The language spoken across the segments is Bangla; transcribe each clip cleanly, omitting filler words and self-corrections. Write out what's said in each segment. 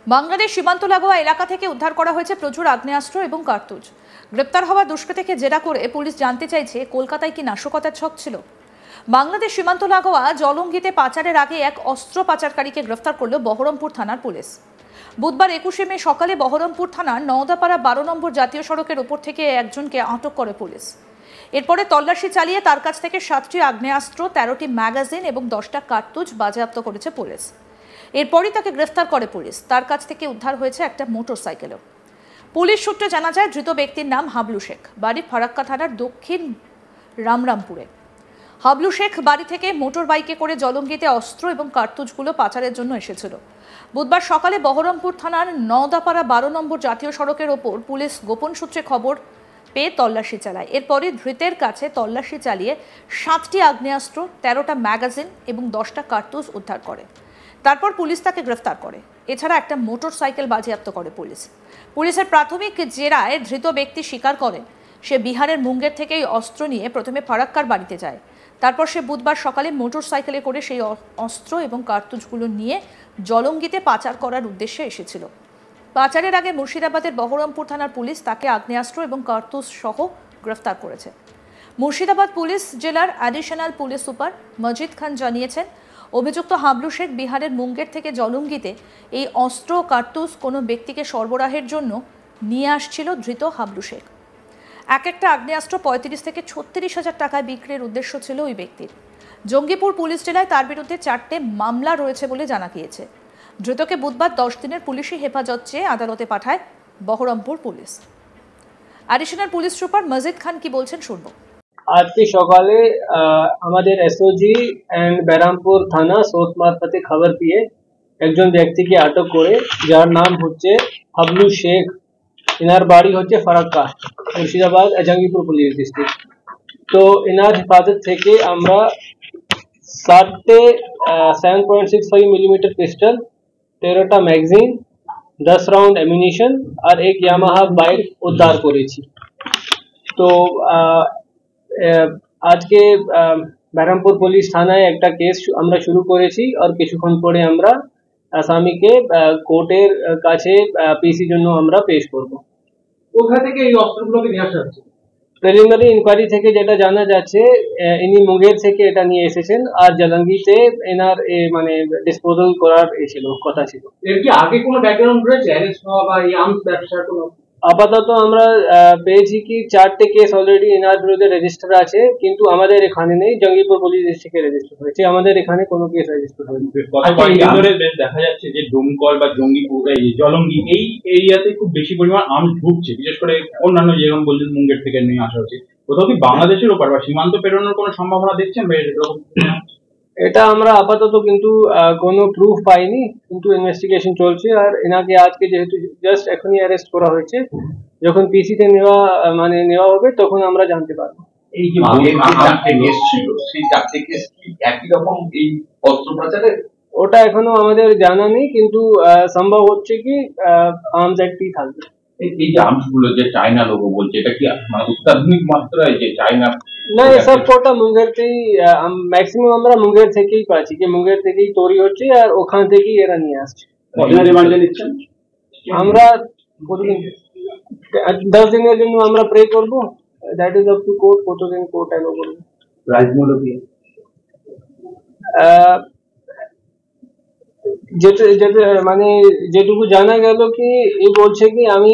বাংলাদেশ সীমান্ত লাগোয়া এলাকা থেকে উদ্ধার করা হয়েছে প্রচুর আগ্নেয়াস্ত্র এবং কার্তুজ। গ্রেপ্তার হওয়া দুষ্কৃতীকে জেরা করে পুলিশ জানতে চাইছে কলকাতায় কি নাশকতার ছক ছিল। বাংলাদেশ সীমান্ত লাগোয়া জলঙ্গিতে পাচারের আগে এক অস্ত্র পাচারকারীকে গ্রেফতার করল বহরমপুর থানার পুলিশ। বুধবার 21শে মে সকালে বহরমপুর থানার নওদাপাড়া 12 নম্বর জাতীয় সড়কের উপর থেকে একজনকে আটক করে পুলিশ। এরপরে তল্লাশি চালিয়ে তার কাছ থেকে 7টি আগ্নেয়াস্ত্র, 13টি ম্যাগাজিন এবং 10টা কার্তুজ বাজেয়াপ্ত করেছে পুলিশ। এরপরই তাকে গ্রেফতার করে পুলিশ। তার কাছ থেকে উদ্ধার হয়েছে একটা মোটরসাইকেলও। পুলিশ সূত্রে জানা যায় ধৃত ব্যক্তির নাম হাবলু শেখ, বাড়ি ফারাক্কা থানার দক্ষিণ রামরামপুরে। হাবলু শেখ বাড়ি থেকে মোটর বাইকে করে জলঙ্গিতে অস্ত্র এবং কার্তুজগুলো পাচারের জন্য এসেছিল। বুধবার সকালে বহরমপুর থানার নওদাপাড়া 12 নম্বর জাতীয় সড়কের ওপর পুলিশ গোপন সূত্রে খবর পেয়ে তল্লাশি চালায়। এরপরে ধৃতের কাছে তল্লাশি চালিয়ে 7টি আগ্নেয়াস্ত্র, 13টা ম্যাগাজিন এবং 10টা কার্তুজ উদ্ধার করে। তারপর পুলিশ তাকে গ্রেফতার করে। এছাড়া একটা মোটরসাইকেল বাজেয়াপ্ত করে পুলিশ। পুলিশের প্রাথমিক জেরায় ধৃত ব্যক্তি স্বীকার করেন সে বিহারের মুঙ্গের থেকেই অস্ত্র নিয়ে প্রথমে ফারাক্কার বাড়িতে যায়। তারপর সে বুধবার সকালে মোটরসাইকেলে করে সেই অস্ত্র এবং কার্তুজগুলো নিয়ে জলঙ্গিতে পাচার করার উদ্দেশ্যে এসেছিল। পাচারের আগে মুর্শিদাবাদের বহরমপুর থানার পুলিশ তাকে আগ্নেয়াস্ত্র এবং কার্তুজ সহ গ্রেফতার করেছে। মুর্শিদাবাদ পুলিশ জেলার অ্যাডিশনাল পুলিশ সুপার মজিদ খান জানিয়েছেন, অভিযুক্ত হাবলু শেখ বিহারের মুঙ্গের থেকে জলঙ্গিতে এই অস্ত্র কার্তুজ কোনো ব্যক্তিকে সরবরাহের জন্য নিয়ে আসছিল ধৃত হাবলু শেখ। এক একটা আগ্নেয়াস্ত্র 35 থেকে 36 হাজার টাকায় বিক্রির উদ্দেশ্য ছিল ওই ব্যক্তির। জঙ্গিপুর পুলিশ জেলায় তার বিরুদ্ধে 4টে মামলা রয়েছে বলে জানা গিয়েছে। ধৃতকে বুধবার 10 দিনের পুলিশি হেফাজত চেয়ে আদালতে পাঠায় Berhampore police. Additional police super Majid Khan কি বলছেন শুনব। আজকে সকালে আমাদের এসওজি এন্ড বেরামপুর থানা সোর্স মারফতে খবর পেয়ে একজন ব্যক্তিকে আটক করে, যার নাম হচ্ছে হাবলু শেখ। ইনার বাড়ি হচ্ছে ফারাক্কা, মুর্শিদাবাদ জঙ্গিপুর পুলিশ ডিস্ট্রিক্ট। তো ইনার হেফাজত থেকে আমরা 7.65 millimetre pistol, 13টা magazine, 10 round ammunition আর এক ইয়ামাহা বাইক উদ্ধার করেছি। তো আজকে বেরামপুর পুলিশ থানায় একটা কেস আমরা শুরু করেছি আর কিছুক্ষণ পরে আমরা আসামিকে কোর্টের কাছে পিসি জন্য আমরা পেশ করব। কোথা থেকে এই অস্ত্রগুলোকে নিয়ে আসা হচ্ছে? প্রিলিমিনারি ইনকোয়ারি থেকে যেটা জানা যাচ্ছে, ইনি মুঙ্গের থেকে এটা নিয়ে এসেছেন আর জলঙ্গিতে এনার মানে ডিসপোজাল করার কথা ছিল। এর কি আগে কোনো ব্যাকগ্রাউন্ড রয়েছে, অ্যারেস্ট হওয়া বা এই আর্মস ব্যবসার কোনো? আপাতত আমরা পেয়েছি কি 4টে কেস অলরেডি এনার বিরুদ্ধে রেজিস্টার আছে, কিন্তু আমাদের এখানে নেই। জঙ্গিপুর পুলিশ ডিস্ট্রিক্টে রেজিস্টার হয়েছে, আমাদের এখানে কোনো কেস রেজিস্টার হয়নি। দেখা যাচ্ছে যে ডোমকল বা জঙ্গিপুর, জলঙ্গি এই এরিয়াতে খুব বেশি পরিমাণ আর্মস ঢুকছে, বিশেষ করে অন্যান্য যেরকম বলছেন মুঙ্গের থেকে নিয়ে আসা হচ্ছে। কোথাও কি বাংলাদেশের ওপর বা সীমান্ত পেরোনোর কোনো সম্ভাবনা দেখছেন? এটা আমরা আপাতত কিন্তু কোনো প্রুফ পাইনি, কিন্তু ইনভেস্টিগেশন চলছে। আর এনাকে আজকে যেহেতু জাস্ট এখনই অ্যারেস্ট করা হয়েছে, যখন পিসিতে নেওয়া হবে তখন আমরা জানতে পারবো। এই যে চারটে কেস ছিল, সেই 4টে কেস একই রকম এই অস্ত্র পাচারের? ওটা এখনো আমাদের জানা নেই, কিন্তু সম্ভব হচ্ছে কি আর্মস অ্যাক্টই থাকবে। এই যে আর্মস গুলো যে চায়না লোগো বলছে, এটা কি অত্যাধুনিক মাত্রায় যে চায়না? না, এসব কোটা মুঙ্গের থেকেই, ম্যাক্সিমাম আমরা মুঙ্গের থেকেই পাচ্ছি, যে মুঙ্গের থেকেই তৈরি হচ্ছে আর ওখান থেকেই এরা নিয়ে আসছে। আমরা 10 দিনের জন্য আমরা প্রে করবো, that is up to court, কতদিন কোর্ট অ্যালো করবে। রাজমূল্য কি মানে যেটুকু জানা গেল কি এই বলছে কি আমি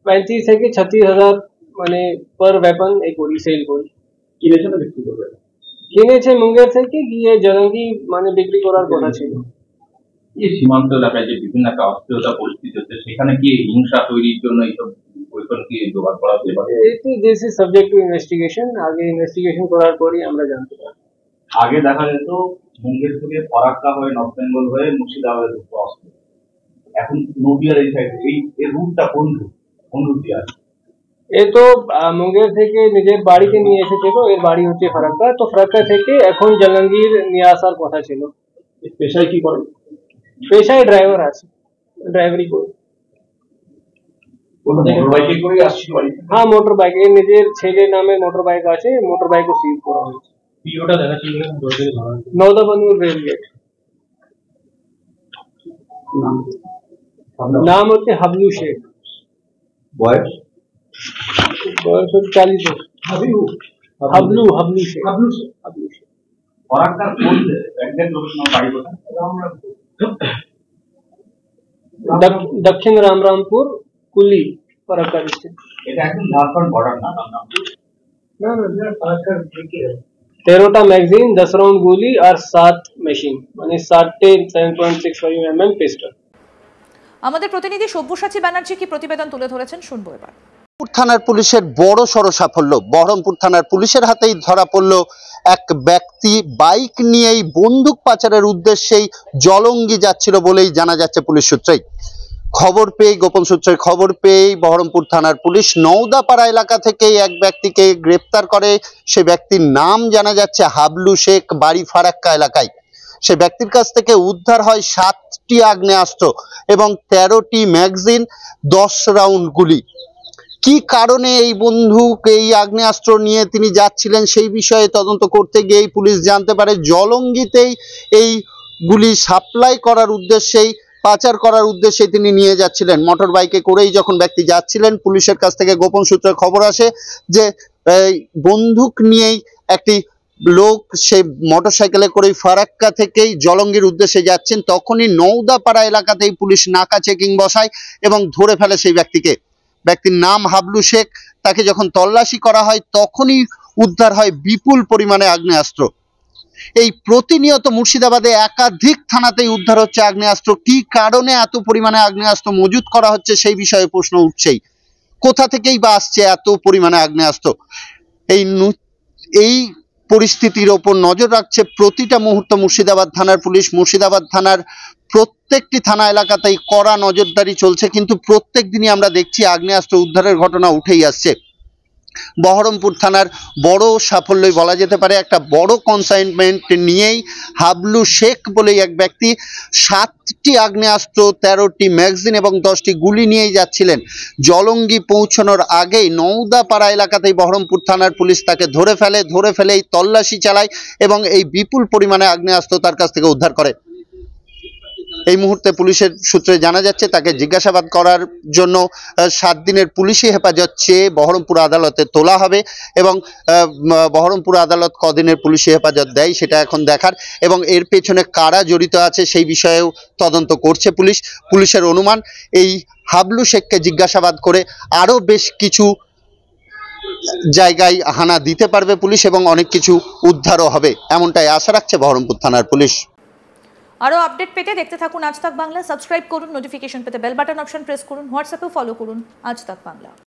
35 থেকে 36 হাজার মানে পার ওয়েপন সেল করি। কিনেছে না বিক্রি করবে? কিনেছে মুঙ্গের থেকে, গিয়ে জলঙ্গি মানে বিক্রি করার কথা ছিল। এই সীমান্ত এলাকায় যে বিভিন্ন একটা অস্থিরতা পরিস্থিতি হচ্ছে, সেখানে কি হিংসা তৈরির জন্য এইসব ওয়েপন কি জোগাড় করা হতে পারে? This is subject to investigation. আগে ইনভেস্টিগেশন করার পরই আমরা জানতে পারবো। আগে দেখা যেত মুঙ্গের থেকে ফারাক্কা হয়ে নর্থ বেঙ্গল হয়ে মুর্শিদাবাদ আসতো, এখন নদিয়ার এই সাইড এই রুটটা কোন রুট দিয়ে আসে? এ তো মুঙ্গের থেকে নিজের বাড়িতে নিয়ে এসেছিল, এর বাড়ি হচ্ছে ফারাক্কা। তো ফারাক্কা থেকে এখন জলঙ্গির নিয়ে আসার কথা ছিল। পেশায় কি করেন? পেশায় ড্রাইভার আছে, ড্রাইভারি করে। মোটরবাইকে করে আসছিল? হ্যাঁ, মোটর বাইক, এর নিজের ছেলের নামে মোটর বাইক আছে, মোটর বাইকও সিজ করা হয়েছে। পিওটা দেখা ছিল নওদাবানুর রেল গেট। नाम होते हबलू शेख। বয়স बस 40 वर्ष। হাবিবু हबलू हबलू शेख। হাবলু শেখ। हबलू शेख ফরাক্কার কোন একজন লোকের বাড়ি কোথায়? রামরামপুর। दक्षिण रामरामपुर कुली फरक्का डिस्ट्रिक्ट। এটা একদম ঝাড়খণ্ড বর্ডার না রামরামপুর? ना ना फरक्का दिखे 13टा मैगजीन 10 राउंड गोली और 7 मशीन माने 7.65 mm पिस्टल। আমাদের প্রতিনিধি সব্যসাচী ব্যানার্জি কি প্রতিবেদন তুলে ধরেছেন শুনবো এবার। বহরমপুর থানার পুলিশের বড় সড় সাফল্য। বহরমপুর থানার পুলিশের হাতেই ধরা পড়ল এক ব্যক্তি বাইক নিয়েই বন্দুক পাচারের উদ্দেশ্যেই জলঙ্গি যাচ্ছিল বলেই জানা যাচ্ছে পুলিশ সূত্রেই। গোপন সূত্রে খবর পেয়েই বহরমপুর থানার পুলিশ নওদাপাড়া এলাকা থেকে এক ব্যক্তিকে গ্রেপ্তার করে। সে ব্যক্তির নাম জানা যাচ্ছে হাবলু শেখ, বাড়ি ফারাক্কা এলাকায়। সে ব্যক্তির কাছ থেকে উদ্ধার হয় 7টি আগ্নেয়াস্ত্র এবং 13টি ম্যাগজিন, 10 রাউন্ড গুলি। কি কারণে এই বন্দুক, এই আগ্নেয়াস্ত্র নিয়ে তিনি যাচ্ছিলেন সেই বিষয়ে তদন্ত করতে গিয়েই পুলিশ জানতে পারে জলঙ্গিতেই এই গুলি সাপ্লাই করার উদ্দেশ্যেই, পাচার করার উদ্দেশ্যে তিনি নিয়ে যাচ্ছিলেন। মোটর বাইকে করেই যখন ব্যক্তি যাচ্ছিলেন, পুলিশের কাছ থেকে গোপন সূত্রে খবর আসে যে বন্দুক নিয়েই একটি লোক সেই মোটরসাইকেলে করে ফারাক্কা থেকেই জলঙ্গির উদ্দেশ্যে যাচ্ছেন। তখনই নওদাপাড়া এলাকাতেই পুলিশ নাকা চেকিং বসায় এবং ধরে ফেলে সেই ব্যক্তিকে। ব্যক্তির নাম হাবলু শেখ। তাকে যখন তল্লাশি করা হয় তখনই উদ্ধার হয় বিপুল পরিমাণে আগ্নেয়াস্ত্র। এই প্রতিনিয়ত মুর্শিদাবাদে একাধিক থানাতেই উদ্ধার হচ্ছে আগ্নেয়াস্ত্র। কি কারণে এত পরিমাণে আগ্নেয়াস্ত্র মজুত করা হচ্ছে সেই বিষয়ে প্রশ্ন উঠছেই। কোথা থেকেই বা আসছে এত পরিমাণে আগ্নেয়াস্ত্র? এই পরিস্থিতির ওপর নজর রাখছে প্রতিটা মুহূর্ত মুর্শিদাবাদ থানার পুলিশ। মুর্শিদাবাদ থানার প্রত্যেকটি থানা এলাকাতেই কড়া নজরদারি চলছে, কিন্তু প্রত্যেক দিনই আমরা দেখছি আগ্নেয়াস্ত্র উদ্ধারের ঘটনা উঠেই আসছে। বহরমপুর থানার বড় সাফল্যই বলা যেতে পারে। একটা বড় কনসাইনমেন্ট নিয়েই হাবলু শেখ বলেই এক ব্যক্তি 7টি আগ্নেয়াস্ত্র, 13টি ম্যাগজিন এবং 10টি গুলি নিয়েই যাচ্ছিলেন। জলঙ্গি পৌঁছানোর আগেই নওদাপাড়া এলাকাতেই বহরমপুর থানার পুলিশ তাকে ধরে ফেলেই তল্লাশি চালায় এবং এই বিপুল পরিমাণে আগ্নেয়াস্ত্র তার কাছ থেকে উদ্ধার করে। এই মুহূর্তে পুলিশের সূত্রে জানা যাচ্ছে তাকে জিজ্ঞাসাবাদ করার জন্য 7 দিনের পুলিশি হেফাজত চেয়ে বহরমপুর আদালতে তোলা হবে এবং বহরমপুর আদালত কদিনের পুলিশি হেফাজত দেয় সেটা এখন দেখার, এবং এর পেছনে কারা জড়িত আছে সেই বিষয়েও তদন্ত করছে পুলিশ। পুলিশের অনুমান এই হাবলু শেখকে জিজ্ঞাসাবাদ করে আরও বেশ কিছু জায়গায় হানা দিতে পারবে পুলিশ এবং অনেক কিছু উদ্ধারও হবে, এমনটাই আশা রাখছে বহরমপুর থানার পুলিশ। আরো আপডেট পেতে দেখতে থাকুন আজ তাক বাংলা। সাবস্ক্রাইব করুন, নোটিফিকেশন পেতে বেল বাটন অপশন প্রেস করুন, হোয়াটসঅ্যাপে ফলো করুন আজ তাক বাংলা।